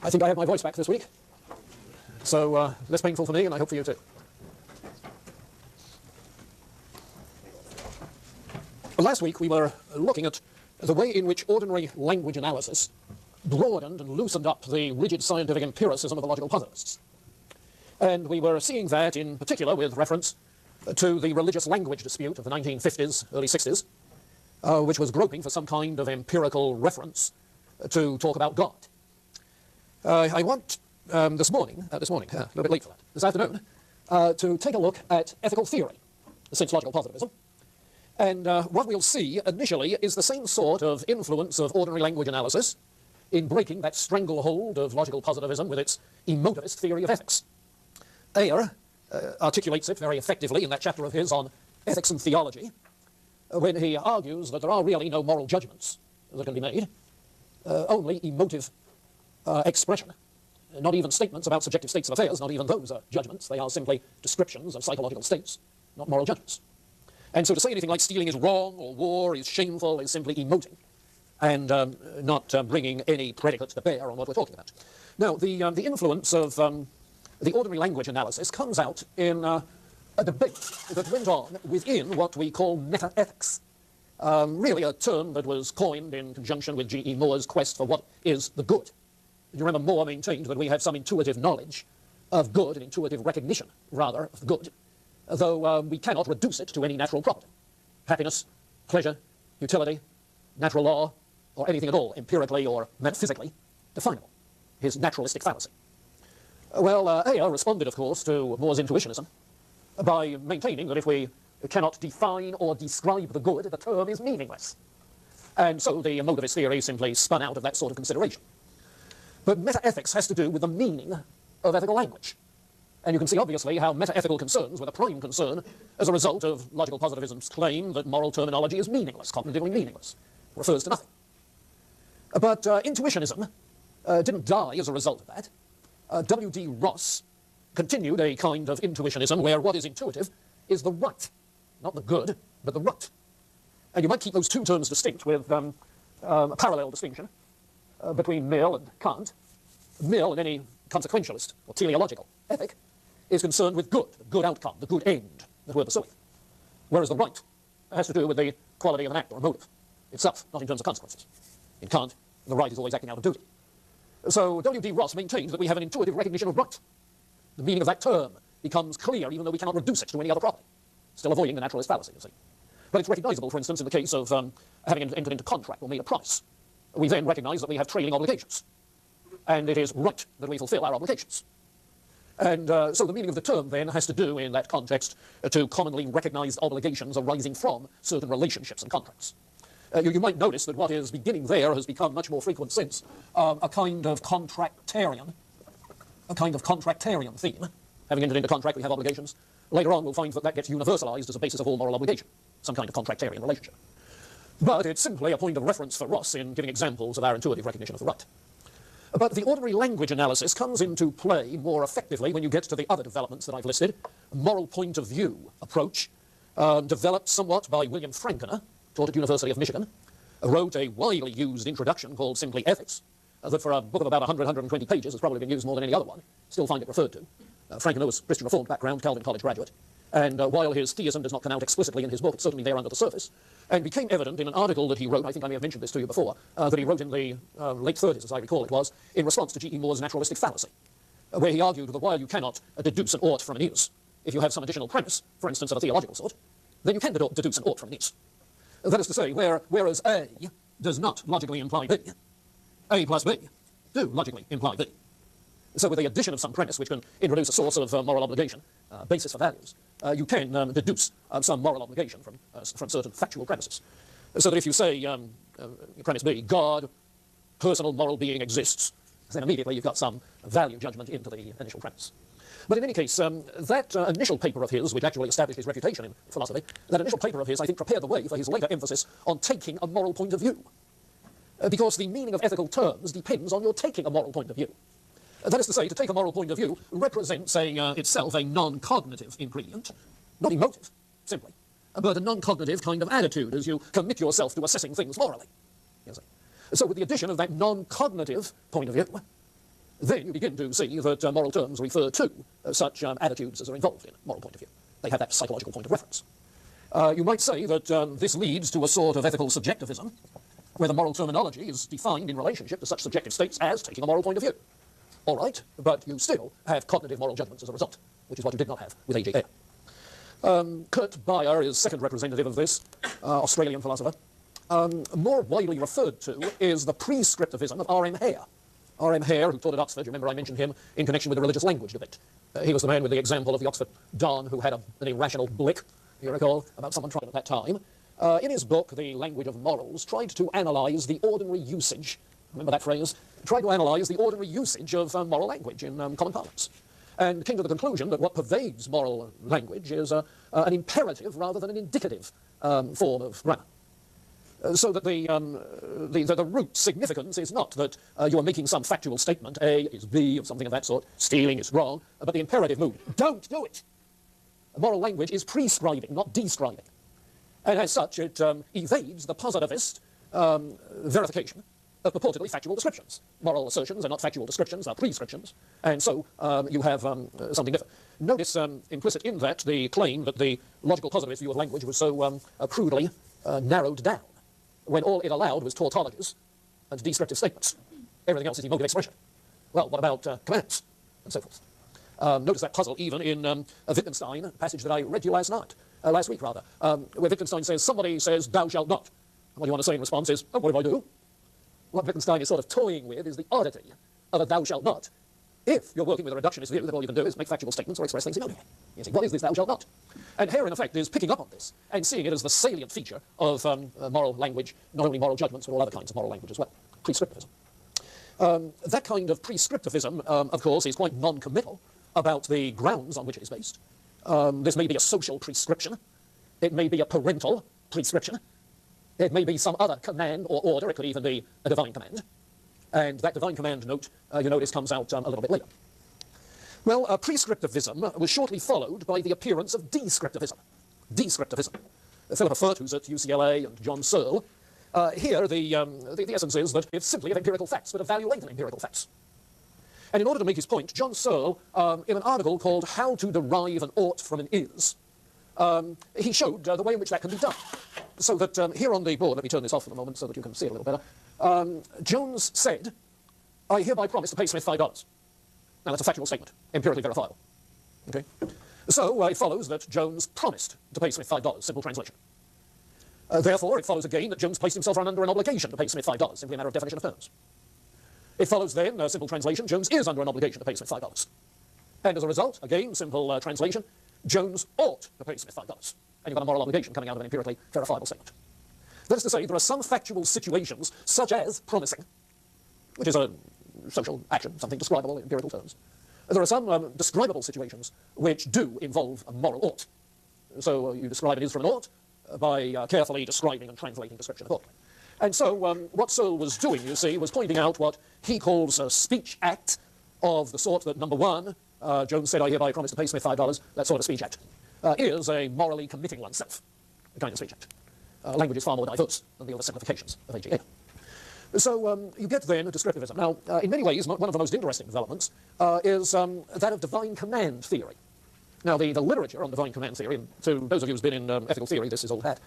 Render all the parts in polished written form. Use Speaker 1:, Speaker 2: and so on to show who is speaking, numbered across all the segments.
Speaker 1: I think I have my voice back this week. So less painful for me, and I hope for you too. Last week we were looking at the way in which ordinary language analysis broadened and loosened up the rigid scientific empiricism of the logical positivists. And we were seeing that in particular with reference to the religious language dispute of the 1950s, early 60s, which was groping for some kind of empirical reference to talk about God. I want this morning, a little bit late for that, this afternoon, to take a look at ethical theory since logical positivism. And what we'll see initially is the same sort of influence of ordinary language analysis in breaking that stranglehold of logical positivism with its emotivist theory of ethics. Ayer articulates it very effectively in that chapter of his on ethics and theology, when he argues that there are really no moral judgments that can be made, only emotive expression. Not even statements about subjective states of affairs, not even those are judgments. They are simply descriptions of psychological states, not moral judgments. And so to say anything like stealing is wrong or war is shameful is simply emoting and not bringing any predicate to bear on what we're talking about. Now, the influence of the ordinary language analysis comes out in a debate that went on within what we call metaethics, really a term that was coined in conjunction with G.E. Moore's quest for what is the good. You remember Moore maintained that we have some intuitive knowledge of good and intuitive recognition, rather, of good, though we cannot reduce it to any natural property. Happiness, pleasure, utility, natural law, or anything at all, empirically or metaphysically definable. His naturalistic fallacy. Well, Ayer responded, of course, to Moore's intuitionism by maintaining that if we cannot define or describe the good, the term is meaningless. And so the emotivist theory simply spun out of that sort of consideration. But metaethics has to do with the meaning of ethical language. And you can see, obviously, how metaethical concerns were the prime concern as a result of logical positivism's claim that moral terminology is meaningless, cognitively meaningless, refers to nothing. But intuitionism didn't die as a result of that. W.D. Ross continued a kind of intuitionism where what is intuitive is the right, not the good, but the right. And you might keep those two terms distinct with a parallel distinction between Mill and Kant. Mill, in any consequentialist or teleological ethic, is concerned with good, the good outcome, the good end that we're pursuing. Whereas the right has to do with the quality of an act or a motive itself, not in terms of consequences. In Kant, the right is always acting out of duty. So W.D. Ross maintains that we have an intuitive recognition of right. The meaning of that term becomes clear even though we cannot reduce it to any other property. Still avoiding the naturalist fallacy, you see. But it's recognizable, for instance, in the case of having entered into contract or made a promise. We then recognize that we have trailing obligations. And it is right that we fulfill our obligations. And so the meaning of the term then has to do in that context to commonly recognized obligations arising from certain relationships and contracts. You might notice that what is beginning there has become much more frequent since a kind of contractarian theme. Having entered into contract, we have obligations. Later on, we'll find that that gets universalized as a basis of all moral obligation, some kind of contractarian relationship. But it's simply a point of reference for Ross in giving examples of our intuitive recognition of the right. But the ordinary language analysis comes into play more effectively when you get to the other developments that I've listed. A moral point of view approach, developed somewhat by William Frankener, taught at University of Michigan, wrote a widely used introduction called simply Ethics, that for a book of about 120 pages has probably been used more than any other one. Still find it referred to. Frankener was Christian Reformed background, Calvin College graduate. And while his theism does not come out explicitly in his book, it's certainly there under the surface. And became evident in an article that he wrote, I think I may have mentioned this to you before, that he wrote in the late 30s, as I recall it was, in response to G.E. Moore's naturalistic fallacy, where he argued that while you cannot deduce an ought from an is, if you have some additional premise, for instance of a theological sort, then you can deduce an ought from an is. That is to say, whereas A does not logically imply B, A plus B do logically imply B. So with the addition of some premise which can introduce a source of moral obligation, basis for values, you can deduce some moral obligation from certain factual premises. So that if you say, premise B, God, personal moral being exists, then immediately you've got some value judgment into the initial premise. But in any case, that initial paper of his, which actually established his reputation in philosophy, that initial paper of his, I think, prepared the way for his later emphasis on taking a moral point of view. Because the meaning of ethical terms depends on your taking a moral point of view. That is to say, to take a moral point of view represents itself a non-cognitive ingredient, not emotive, simply, but a non-cognitive kind of attitude as you commit yourself to assessing things morally. You see. So with the addition of that non-cognitive point of view, then you begin to see that moral terms refer to such attitudes as are involved in a moral point of view. They have that psychological point of reference. You might say that this leads to a sort of ethical subjectivism, where the moral terminology is defined in relationship to such subjective states as taking a moral point of view. All right, but you still have cognitive moral judgments as a result, which is what you did not have with AGA. Kurt Beyer is second representative of this, Australian philosopher. More widely referred to is the prescriptivism of R.M. Hare. R.M. Hare, who taught at Oxford, you remember I mentioned him in connection with the religious language debate. He was the man with the example of the Oxford Don who had an irrational blick, you recall, about someone trying at that time. In his book, The Language of Morals, tried to analyze the ordinary usage, remember that phrase, tried to analyze the ordinary usage of moral language in common parlance, and came to the conclusion that what pervades moral language is an imperative rather than an indicative form of grammar. So that the root significance is not that you are making some factual statement, A is B, or something of that sort, stealing is wrong, but the imperative mood, don't do it. Moral language is prescribing, not describing. And as such, it evades the positivist verification of purportedly factual descriptions. Moral assertions are not factual descriptions, are prescriptions, and so you have something different. Notice implicit in that the claim that the logical positivist view of language was so crudely narrowed down, when all it allowed was tautologies and descriptive statements. Everything else is emotive expression. Well, what about commands and so forth? Notice that puzzle even in Wittgenstein, a passage that I read to you last week, where Wittgenstein says, somebody says, thou shalt not. And what you want to say in response is, oh, what if I do? What Wittgenstein is sort of toying with is the oddity of a thou shalt not, if you're working with a reductionist view that all you can do is make factual statements or express things emotively. You see, what is this thou shalt not? And Hare, in effect, is picking up on this and seeing it as the salient feature of moral language, not only moral judgments, but all other kinds of moral language as well, prescriptivism. That kind of prescriptivism, of course, is quite non-committal about the grounds on which it is based. This may be a social prescription. It may be a parental prescription. It may be some other command or order. It could even be a divine command. And that divine command note, you notice, comes out a little bit later. Well, prescriptivism was shortly followed by the appearance of descriptivism. Descriptivism. Philippa Furt, who's at UCLA, and John Searle. Here, the essence is that it's simply of empirical facts, but of value laden empirical facts. And in order to make his point, John Searle, in an article called How to Derive an Ought from an Is, he showed the way in which that can be done. So that here on the board, let me turn this off for a moment so that you can see it a little better. Jones said, I hereby promise to pay Smith $5. Now that's a factual statement, empirically verifiable. Okay? So it follows that Jones promised to pay Smith $5, simple translation. Therefore, it follows again that Jones placed himself under an obligation to pay Smith $5, simply a matter of definition of terms. It follows then, simple translation, Jones is under an obligation to pay Smith $5. And as a result, again, simple translation, Jones ought to pay Smith $5. And you've got a moral obligation coming out of an empirically verifiable statement. That is to say, there are some factual situations, such as promising, which is a social action, something describable in empirical terms. There are some describable situations which do involve a moral ought. So you describe an is from an ought by carefully describing and translating description accordingly. And so what Searle was doing, you see, was pointing out what he calls a speech act of the sort that, number one, Jones said, I hereby promise to pay Smith $5, that sort of speech act, is a morally committing oneself, a kind of speech act. Language is far more diverse than the other simplifications of AGA. So you get then descriptivism. Now, in many ways, one of the most interesting developments is that of divine command theory. Now, the literature on divine command theory, and to those of you who's been in ethical theory, this is old hat,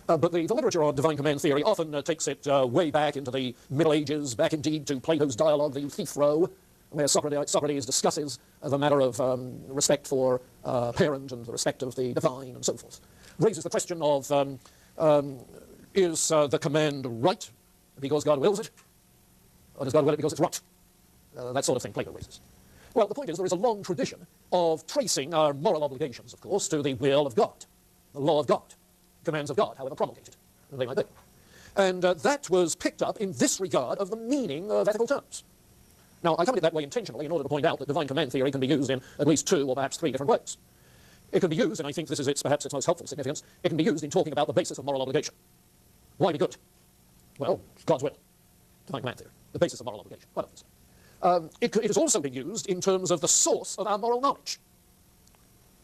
Speaker 1: but the literature on divine command theory often takes it way back into the Middle Ages, back indeed to Plato's dialogue, the Euthyphro, where Socrates discusses the matter of respect for parent and the respect of the divine and so forth. Raises the question of, is the command right because God wills it, or does God will it because it's right? That sort of thing Plato raises. Well, the point is there is a long tradition of tracing our moral obligations, of course, to the will of God, the law of God, commands of God, however promulgated they might be. And that was picked up in this regard of the meaning of ethical terms. Now, I come at it that way intentionally in order to point out that divine command theory can be used in at least 2 or perhaps 3 different ways. It can be used, and I think this is perhaps its most helpful significance, it can be used in talking about the basis of moral obligation. Why be good? Well, it's God's will. Divine command theory, the basis of moral obligation, quite obviously. It has also been used in terms of the source of our moral knowledge.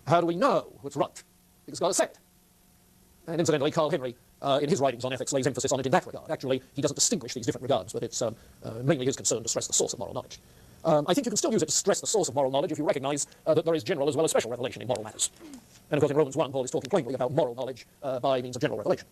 Speaker 1: How do we know what's right? Because God has said. And incidentally, Carl Henry, in his writings on ethics, lays emphasis on it in that regard. Actually, he doesn't distinguish these different regards, but it's mainly his concern to stress the source of moral knowledge. I think you can still use it to stress the source of moral knowledge if you recognize that there is general as well as special revelation in moral matters. And of course in Romans 1, Paul is talking plainly about moral knowledge by means of general revelation.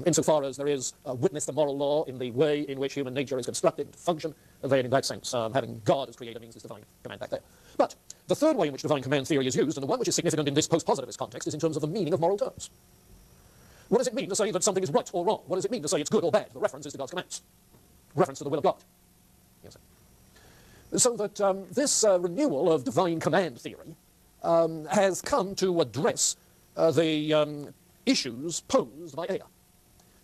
Speaker 1: Insofar as there is witness to moral law in the way in which human nature is constructed to function, then in that sense having God as creator means this divine command back there. But the third way in which divine command theory is used, and the one which is significant in this post-positivist context, is in terms of the meaning of moral terms. What does it mean to say that something is right or wrong? What does it mean to say it's good or bad? The reference is to God's commands. Reference to the will of God. Yes. So that this renewal of divine command theory has come to address the issues posed by Aya.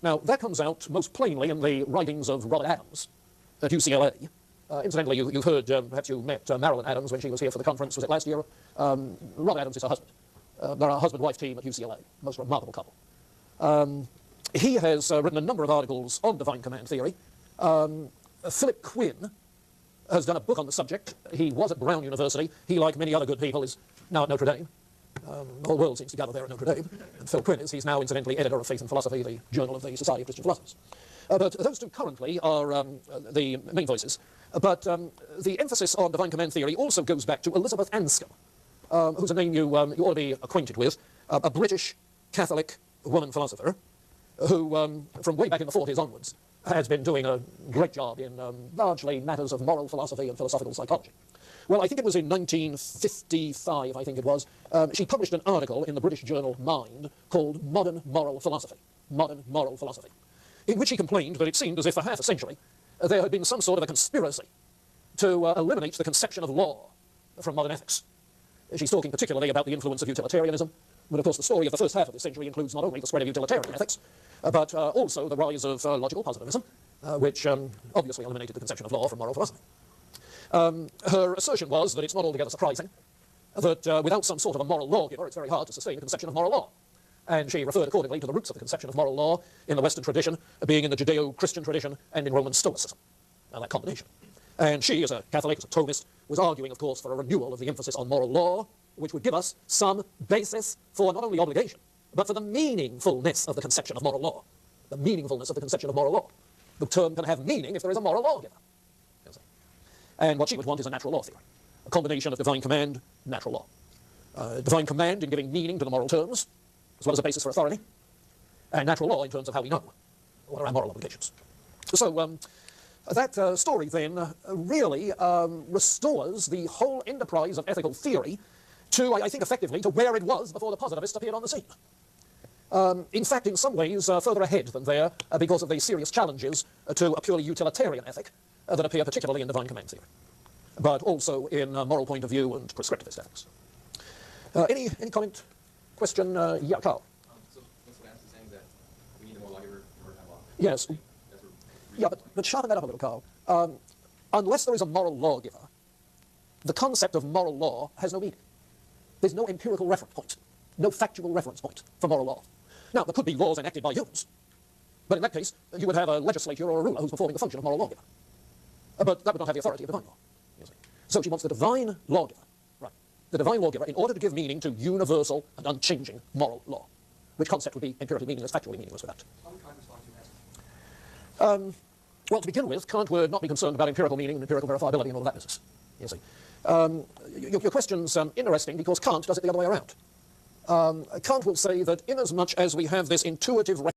Speaker 1: Now, that comes out most plainly in the writings of Robert Adams at UCLA. Incidentally, you've heard, perhaps you met Marilyn Adams when she was here for the conference, was it last year? Robert Adams is her husband. They're a husband-wife team at UCLA, most remarkable couple. He has written a number of articles on divine command theory. Philip Quinn has done a book on the subject. He was at Brown University. He, like many other good people, is now at Notre Dame. The whole world seems to gather there at Notre Dame. And Phil Quinn is. He's now, incidentally, editor of Faith and Philosophy, the journal of the Society of Christian Philosophers. But those two currently are the main voices. But the emphasis on divine command theory also goes back to Elizabeth Anscombe, who's a name you ought to be acquainted with, a British Catholic woman philosopher who, from way back in the 40s onwards, has been doing a great job in largely matters of moral philosophy and philosophical psychology. Well, I think it was in 1955, I think it was, she published an article in the British journal Mind called Modern Moral Philosophy, Modern Moral Philosophy, in which she complained that it seemed as if for half a century there had been some sort of a conspiracy to eliminate the conception of law from modern ethics. She's talking particularly about the influence of utilitarianism, but of course the story of the first half of this century includes not only the spread of utilitarian ethics, but also the rise of logical positivism, which obviously eliminated the conception of law from moral philosophy. Her assertion was that it's not altogether surprising that without some sort of a moral lawgiver, it's very hard to sustain a conception of moral law. And she referred accordingly to the roots of the conception of moral law in the Western tradition, being in the Judeo-Christian tradition and in Roman Stoicism, that combination. And she, as a Catholic, as a Thomist, was arguing, of course, for a renewal of the emphasis on moral law, which would give us some basis for not only obligation, but for the meaningfulness of the conception of moral law. The meaningfulness of the conception of moral law. The term can have meaning if there is a moral lawgiver. And what she would want is a natural law theory, a combination of divine command, natural law. Divine command in giving meaning to the moral terms, as well as a basis for authority, and natural law in terms of how we know what are our moral obligations. So that story then really restores the whole enterprise of ethical theory to, I think, effectively to where it was before the positivists appeared on the scene. In fact, in some ways, further ahead than there because of the serious challenges to a purely utilitarian ethic that appear particularly in divine command theory, but also in moral point of view and prescriptivist ethics. Any comment? Question? Yeah, Carl.
Speaker 2: So what's the answer saying that we need a more lawgiver in order to have law?
Speaker 1: Yes. Yeah, but sharpen that up a little, Carl. Unless there is a moral lawgiver, the concept of moral law has no meaning. There's no empirical reference point, no factual reference point for moral law. Now, there could be laws enacted by humans, but in that case, you would have a legislature or a ruler who's performing the function of moral lawgiver. But that would not have the authority of divine law. You see. So she wants the divine lawgiver, right? The divine lawgiver in order to give meaning to universal and unchanging moral law, which concept would be empirically meaningless, factually meaningless without.
Speaker 2: How would Kant respond to that?
Speaker 1: Well, to begin with, Kant would not be concerned about empirical meaning and empirical verifiability and all of that business. You see. Your question's interesting because Kant does it the other way around. Kant will say that inasmuch as we have this intuitive